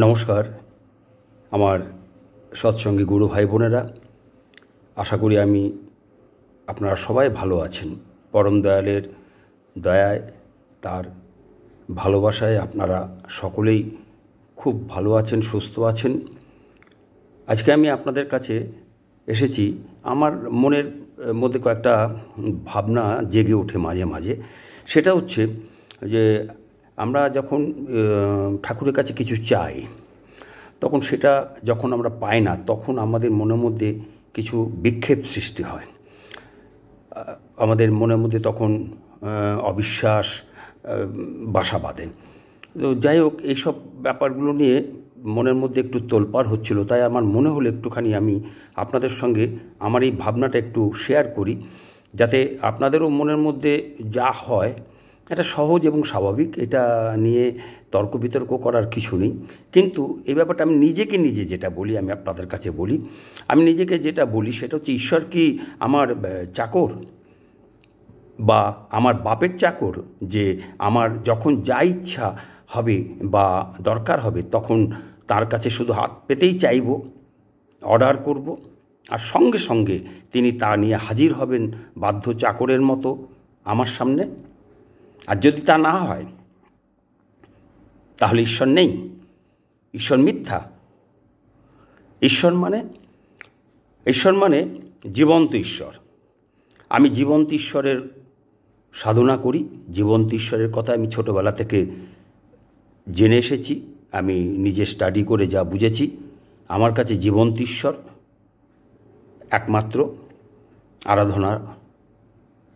নমস্কার আমার সৎসঙ্গী গুরু ভাই বোনেরা, আশা করি আপনারা সবাই ভালো আছেন। পরম দয়ালের দয়ায়, তার ভালোবাসায় আপনারা সকলেই খুব ভালো আছেন, সুস্থ আছেন। আজকে আমি আপনাদের কাছে এসেছি। আমার মনের মধ্যে কয়েকটা ভাবনা জেগে ওঠে মাঝে মাঝে। সেটা হচ্ছে যে আমরা যখন ঠাকুরের কাছে কিছু চাই, তখন সেটা যখন আমরা পাই না, তখন আমাদের মনের মধ্যে কিছু বিক্ষেপ সৃষ্টি হয়। আমাদের মনের মধ্যে তখন অবিশ্বাস বাসা বাঁধে। তো যাই হোক, এইসব ব্যাপারগুলো নিয়ে মনের মধ্যে একটু তোলপাড় হচ্ছিল। তাই আমার মনে হলো একটুখানি আমি আপনাদের সঙ্গে আমার এই ভাবনাটা একটু শেয়ার করি, যাতে আপনাদেরও মনের মধ্যে যা হয় এটা সহজ এবং স্বাভাবিক। এটা নিয়ে তর্ক বিতর্ক করার কিছু নেই। কিন্তু এই ব্যাপারটা আমি নিজে যেটা বলি, আমি আপনাদের কাছে বলি। আমি নিজেকে যেটা বলি সেটা হচ্ছে, ঈশ্বর কি আমার চাকর বা আমার বাপের চাকর, যে আমার যখন যা ইচ্ছা হবে বা দরকার হবে তখন তার কাছে শুধু হাত পেতেই চাইব, অর্ডার করব, আর সঙ্গে সঙ্গে তিনি তা নিয়ে হাজির হবেন বাধ্য চাকরের মতো আমার সামনে? আর যদি তা না হয়, তাহলে ঈশ্বর নেই, ঈশ্বর মিথ্যা। ঈশ্বর মানে জীবন্ত ঈশ্বর। আমি জীবন্ত ঈশ্বরের সাধনা করি। জীবন্ত ঈশ্বরের কথা আমি ছোটোবেলা থেকে জেনে এসেছি। আমি নিজে স্টাডি করে যা বুঝেছি, আমার কাছে জীবন্ত ঈশ্বর একমাত্র আরাধনার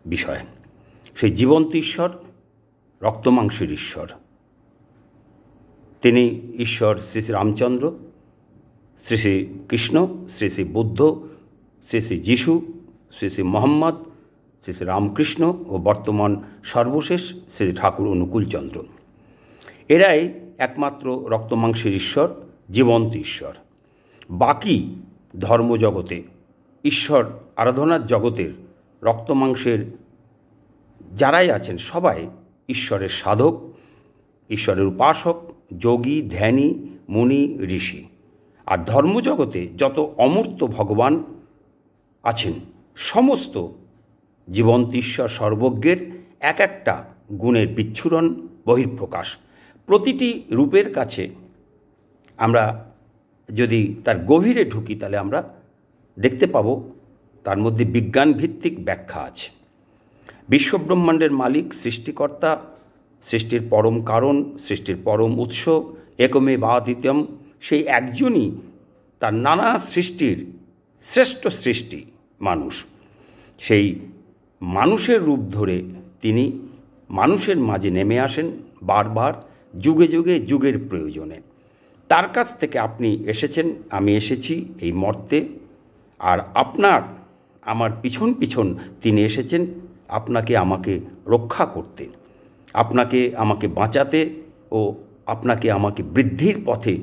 বিষয়। সেই জীবন্ত ঈশ্বর রক্তমাংসের ঈশ্বর। তিনি ঈশ্বর শ্রী শ্রী রামচন্দ্র, শ্রী শ্রী কৃষ্ণ, শ্রী শ্রী বুদ্ধ, শ্রী শ্রী যিশু, শ্রী শ্রী মোহাম্মদ, শ্রী শ্রী রামকৃষ্ণ ও বর্তমান সর্বশেষ শ্রী ঠাকুর অনুকূলচন্দ্র। এরাই একমাত্র রক্তমাংসের ঈশ্বর, জীবন্ত ঈশ্বর। বাকি ধর্মজগতে, ঈশ্বর আরাধনার জগতের রক্তমাংসের যারাই আছেন সবাই ঈশ্বরের সাধক, ঈশ্বরের উপাসক, যোগী, ধ্যানী, মুনি, ঋষি। আর ধর্মজগতে যত অমূর্ত ভগবান আছেন, সমস্ত জীবন্ত ঈশ্বর সর্বজ্ঞের এক একটা গুণের বিচ্ছুরণ, বহিঃপ্রকাশ। প্রতিটি রূপের কাছে আমরা যদি তার গভীরে ঢুকি, তাহলে আমরা দেখতে পাব তার মধ্যে বিজ্ঞানভিত্তিক ব্যাখ্যা আছে। বিশ্বব্রহ্মাণ্ডের মালিক, সৃষ্টিকর্তা, সৃষ্টির পরম কারণ, সৃষ্টির পরম উৎস, একমেবাদ্বিতীয়ম, সেই একজনই তার নানা সৃষ্টির শ্রেষ্ঠ সৃষ্টি মানুষ। সেই মানুষের রূপ ধরে তিনি মানুষের মাঝে নেমে আসেন বারবার, যুগে যুগে, যুগের প্রয়োজনে। তার কাছ থেকে আপনি এসেছেন, আমি এসেছি এই মর্তে। আর আমার পিছন পিছন তিনি এসেছেন আপনাকে আমাকে রক্ষা করতে, আপনাকে আমাকে বাঁচাতে ও আপনাকে আমাকে বৃদ্ধির পথে,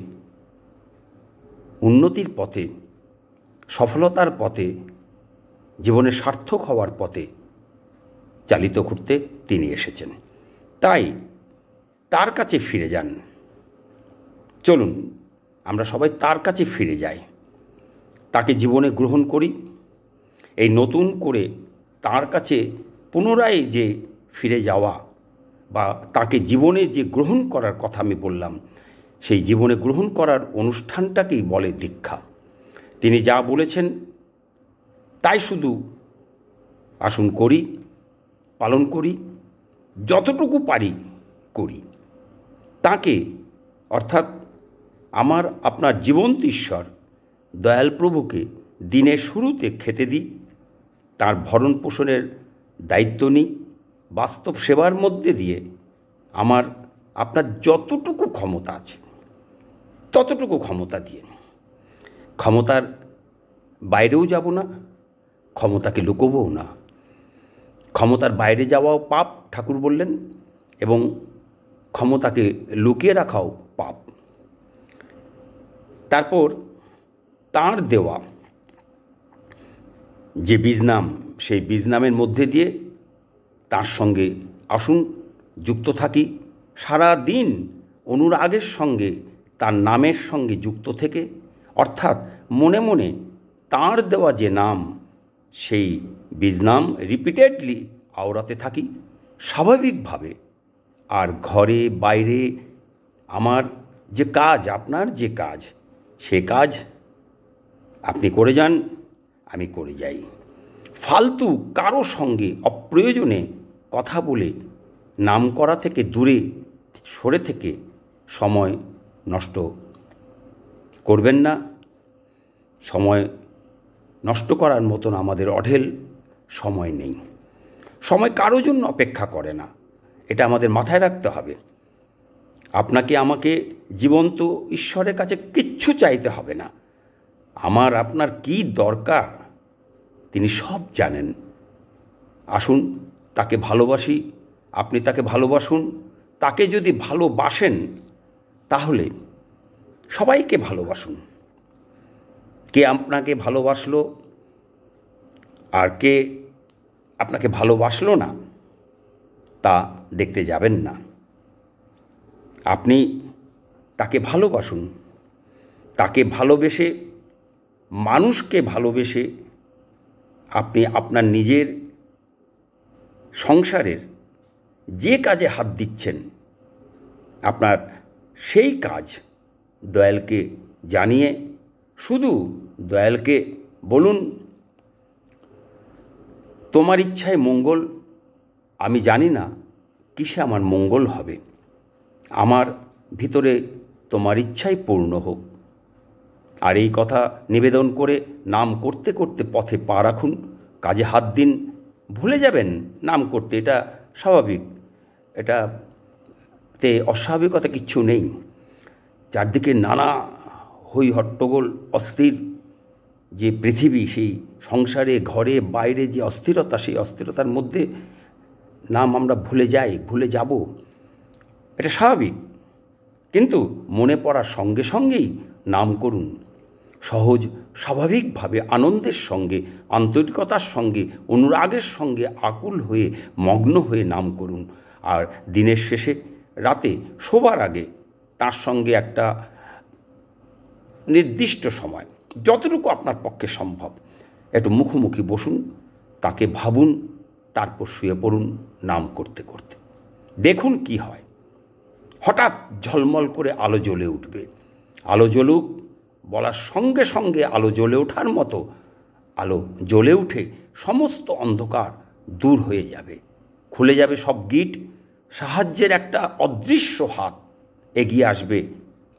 উন্নতির পথে, সফলতার পথে, জীবনে সার্থক হওয়ার পথে চালিত করতে তিনি এসেছেন। তাই তার কাছে ফিরে যান। চলুন আমরা সবাই তার কাছে ফিরে যাই, তাকে জীবনে গ্রহণ করি। এই নতুন করে তার কাছে পুনরায় যে ফিরে যাওয়া বা তাকে জীবনে যে গ্রহণ করার কথা আমি বললাম, সেই জীবনে গ্রহণ করার অনুষ্ঠানটাকেই বলে দীক্ষা। তিনি যা বলেছেন তাই শুধু আসুন করি, পালন করি, যতটুকু পারি করি। তাকে, অর্থাৎ আমার আপনার জীবন্ত ঈশ্বর দয়াল প্রভুকে দিনের শুরুতে খেতে দিই, তার ভরণ পোষণের দায়িত্ব নিই, বাস্তব সেবার মধ্যে দিয়ে আমার আপনার যতটুকু ক্ষমতা আছে ততটুকু ক্ষমতা দিয়ে। ক্ষমতার বাইরেও যাব না, ক্ষমতাকে লুকোবও না। ক্ষমতার বাইরে যাওয়াও পাপ, ঠাকুর বললেন, এবং ক্ষমতাকে লুকিয়ে রাখাও পাপ। তারপর তাঁর দেওয়া যে বীজনাম, সেই বীজনামের মধ্যে দিয়ে তার সঙ্গে আসুন যুক্ত থাকি, সারা দিন অনুরাগের সঙ্গে তার নামের সঙ্গে যুক্ত থেকে, অর্থাৎ মনে মনে তাঁর দেওয়া যে নাম সেই বীজ নাম রিপিটেডলি আওড়াতে থাকি স্বাভাবিকভাবে। আর ঘরে বাইরে আমার যে কাজ, আপনার যে কাজ, সে কাজ আপনি করে যান, আমি করে যাই। ফালতু কারো সঙ্গে অপ্রয়োজনে কথা বলে নাম করা থেকে দূরে সরে থেকে সময় নষ্ট করবেন না। সময় নষ্ট করার মতন আমাদের অঢেল সময় নেই। সময় কারো জন্য অপেক্ষা করে না, এটা আমাদের মাথায় রাখতে হবে। আপনাকে আমাকে জীবন্ত ঈশ্বরের কাছে কিচ্ছু চাইতে হবে না। আমার আপনার কি দরকার তিনি সব জানেন। আসুন তাকে ভালোবাসি, আপনি তাকে ভালোবাসুন। তাকে যদি ভালোবাসেন তাহলে সবাইকে ভালোবাসুন। কে আপনাকে ভালোবাসলো আর কে আপনাকে ভালোবাসলো না তা দেখতে যাবেন না। আপনি তাকে ভালোবাসুন। তাকে ভালোবেসে, মানুষকে ভালোবেসে আপনি আপনার নিজের সংসারের যে কাজে হাত দিচ্ছেন, আপনার সেই কাজ দয়ালকে জানিয়ে শুধু দয়ালকে বলুন, তোমার ইচ্ছায় মঙ্গল, আমি জানি না কিসে আমার মঙ্গল হবে, আমার ভিতরে তোমার ইচ্ছাই পূর্ণ হোক। আর এই কথা নিবেদন করে নাম করতে করতে পথে পা রাখুন, কাজে হাত দিন। ভুলে যাবেন নাম করতে, এটা স্বাভাবিক, এটাতে অস্বাভাবিকতা কিচ্ছু নেই। চারদিকে নানা হই হট্টগোল, অস্থির যে পৃথিবী, সেই সংসারে ঘরে বাইরে যে অস্থিরতা, সেই অস্থিরতার মধ্যে নাম আমরা ভুলে যাই, ভুলে যাব, এটা স্বাভাবিক। কিন্তু মনে পড়ার সঙ্গে সঙ্গেই নাম করুন। সহজ স্বাভাবিকভাবে আনন্দের সঙ্গে, আন্তরিকতার সঙ্গে, অনুরাগের সঙ্গে আকুল হয়ে মগ্ন হয়ে নাম করুন। আর দিনের শেষে রাতে শোবার আগে তার সঙ্গে একটা নির্দিষ্ট সময়, যতটুকু আপনার পক্ষে সম্ভব, একটু মুখোমুখি বসুন, তাকে ভাবুন, তারপর শুয়ে পড়ুন নাম করতে করতে। দেখুন কি হয়। হঠাৎ ঝলমল করে আলো জ্বলে উঠবে। আলো জ্বলুক বলার সঙ্গে সঙ্গে আলো জ্বলে ওঠার মতো আলো জ্বলে উঠে সমস্ত অন্ধকার দূর হয়ে যাবে, খুলে যাবে সব গিট। সাহায্যের একটা অদৃশ্য হাত এগিয়ে আসবে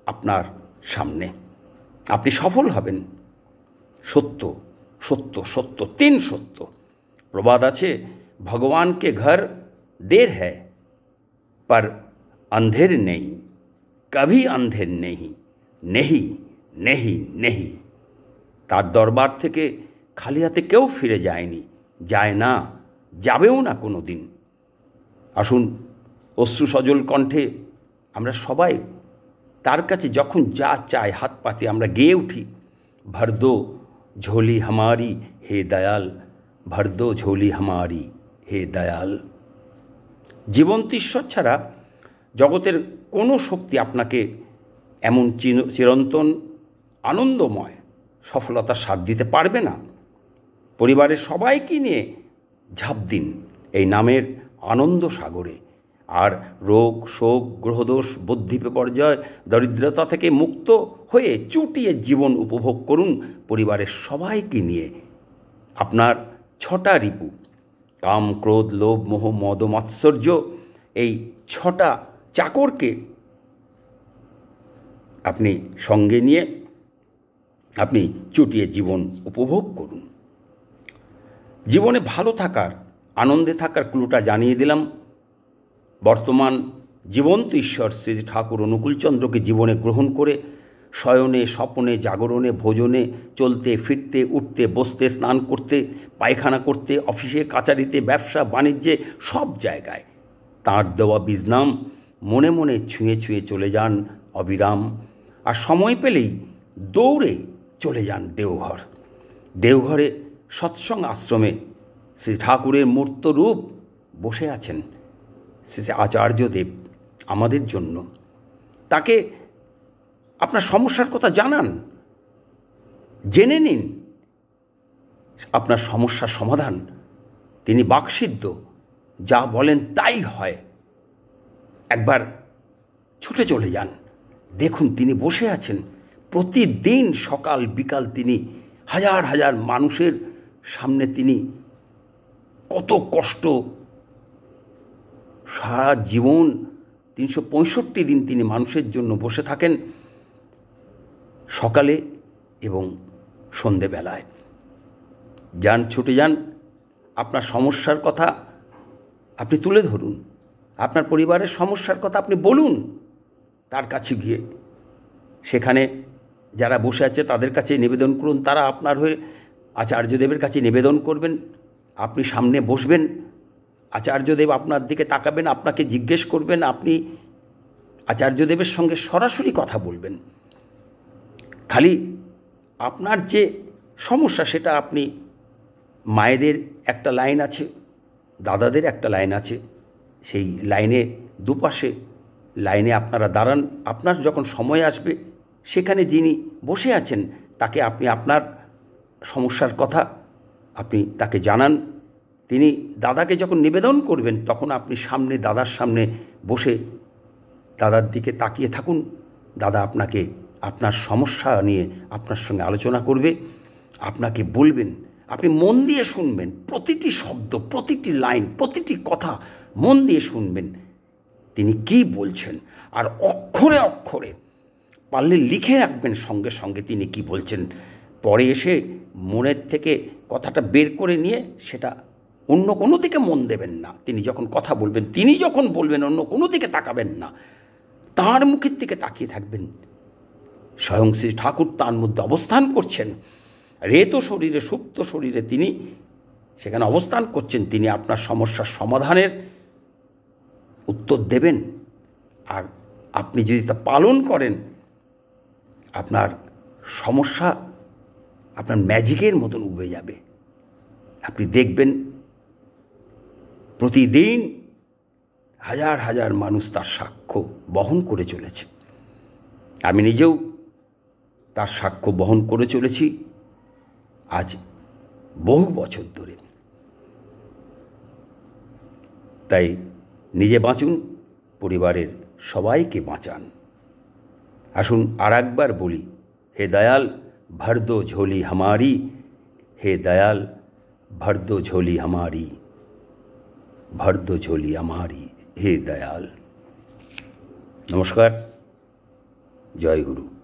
আপনার সামনে। আপনি সফল হবেন। সত্য সত্য সত্য, 3 সত্য। প্রবাদ আছে, ভগবানকে ঘর দের হ্যায় पर अंधेर नहीं, कभी अंधेर नहीं, नहीं नहीं नहीं। তার দরবার থেকে খালি হাতে কেউ ফিরে যায়নি, যায় না, যাবেও না কোনো দিন। আসুন অশ্রু সজল কণ্ঠে আমরা সবাই তার কাছে যখন যা চাই হাত পাতে আমরা গেয়ে উঠি, ভর দো ঝোলি হামারি হে দয়াল, ভর দো ঝোলি হামারি হে দয়াল। জীবন্ত ঈশ্বর ছাড়া জগতের কোনো শক্তি আপনাকে এমন চিরন্তন আনন্দময় সফলতার স্বাদ দিতে পারবে না। পরিবারের সবাইকে নিয়ে ঝাঁপ দিন এই নামের আনন্দ সাগরে। আর রোগ শোক গ্রহদোষ বুদ্ধি বিপর্যয় দরিদ্রতা থেকে মুক্ত হয়ে চুটিয়ে জীবন উপভোগ করুন পরিবারের সবাইকে নিয়ে। আপনার 6টা রিপু, কাম ক্রোধ লোভ মোহ মদ মাৎসর্য, এই 6টা চাকরকে আপনি সঙ্গে নিয়ে আপনি চুটিয়ে জীবন উপভোগ করুন। জীবনে ভালো থাকার, আনন্দে থাকার ক্লুটা জানিয়ে দিলাম। বর্তমান জীবন্ত ঈশ্বর শ্রী ঠাকুর অনুকূলচন্দ্রকে জীবনে গ্রহণ করে শয়নে স্বপনে জাগরণে ভোজনে চলতে ফিরতে উঠতে বসতে স্নান করতে পায়খানা করতে অফিসে কাচারিতে ব্যবসা বাণিজ্যে সব জায়গায় তাঁর দেওয়া বীজনাম মনে মনে ছুঁয়ে ছুঁয়ে চলে যান অবিরাম। আর সময় পেলেই দৌড়ে চলে যান দেওঘর। দেওঘরে সৎসঙ্গ আশ্রমে শ্রী ঠাকুরের মূর্ত রূপ বসে আছেন শ্রী আচার্যদেব আমাদের জন্য। তাকে আপনার সমস্যার কথা জানান, জেনে নিন আপনার সমস্যার সমাধান। তিনি বাকসিদ্ধ, যা বলেন তাই হয়। একবার ছুটে চলে যান, দেখুন তিনি বসে আছেন। প্রতিদিন সকাল বিকাল তিনি হাজার হাজার মানুষের সামনে তিনি কত কষ্ট, সারা জীবন 365 দিন তিনি মানুষের জন্য বসে থাকেন, সকালে এবং সন্ধেবেলায়। যান, ছুটে যান, আপনার সমস্যার কথা আপনি তুলে ধরুন, আপনার পরিবারের সমস্যার কথা আপনি বলুন তার কাছে গিয়ে। সেখানে যারা বসে আছে তাদের কাছে নিবেদন করুন, তারা আপনার হয়ে আচার্যদেবের কাছে নিবেদন করবেন। আপনি সামনে বসবেন, আচার্যদেব আপনার দিকে তাকাবেন, আপনাকে জিজ্ঞেস করবেন, আপনি আচার্যদেবের সঙ্গে সরাসরি কথা বলবেন। খালি আপনার যে সমস্যা সেটা আপনি, মায়েদের একটা লাইন আছে, দাদাদের একটা লাইন আছে, সেই লাইনে দুপাশে লাইনে আপনারা দাঁড়ান। আপনার যখন সময় আসবে সেখানে যিনি বসে আছেন তাকে আপনি আপনার সমস্যার কথা আপনি তাকে জানান। তিনি দাদাকে যখন নিবেদন করবেন তখন আপনি সামনে, দাদার সামনে বসে দাদার দিকে তাকিয়ে থাকুন। দাদা আপনাকে আপনার সমস্যা নিয়ে আপনার সঙ্গে আলোচনা করবে, আপনাকে বলবেন। আপনি মন দিয়ে শুনবেন, প্রতিটি শব্দ, প্রতিটি লাইন, প্রতিটি কথা মন দিয়ে শুনবেন তিনি কি বলছেন। আর অক্ষরে অক্ষরে পারলে লিখে রাখবেন সঙ্গে সঙ্গে তিনি কি বলছেন। পরে এসে মনের থেকে কথাটা বের করে নিয়ে সেটা অন্য কোনো দিকে মন দেবেন না। তিনি যখন কথা বলবেন, তিনি যখন বলবেন, অন্য কোনো দিকে তাকাবেন না, তাঁর মুখের দিকে তাকিয়ে থাকবেন। স্বয়ং শ্রী ঠাকুর তার মধ্যে অবস্থান করছেন, রেত শরীরে, সুপ্ত শরীরে তিনি সেখানে অবস্থান করছেন। তিনি আপনার সমস্যার সমাধানের উত্তর দেবেন। আর আপনি যদি তা পালন করেন, আপনার সমস্যা আপনার ম্যাজিকের মতন উবে যাবে। আপনি দেখবেন প্রতিদিন হাজার হাজার মানুষ তার সাক্ষ্য বহন করে চলেছে। আমি নিজেও তার সাক্ষ্য বহন করে চলেছি আজ বহু বছর ধরে। তাই নিজে বাঁচুন, পরিবারের সবাইকে বাঁচান। আসুন আর একবার বলি, হে দয়াল ভর দো ঝোলি हमारी, হে দয়াল ভর দো ঝোলি हमारी, ভর দো ঝোলি हमारी, হে দয়াল। নমস্কার, জয় গুরু।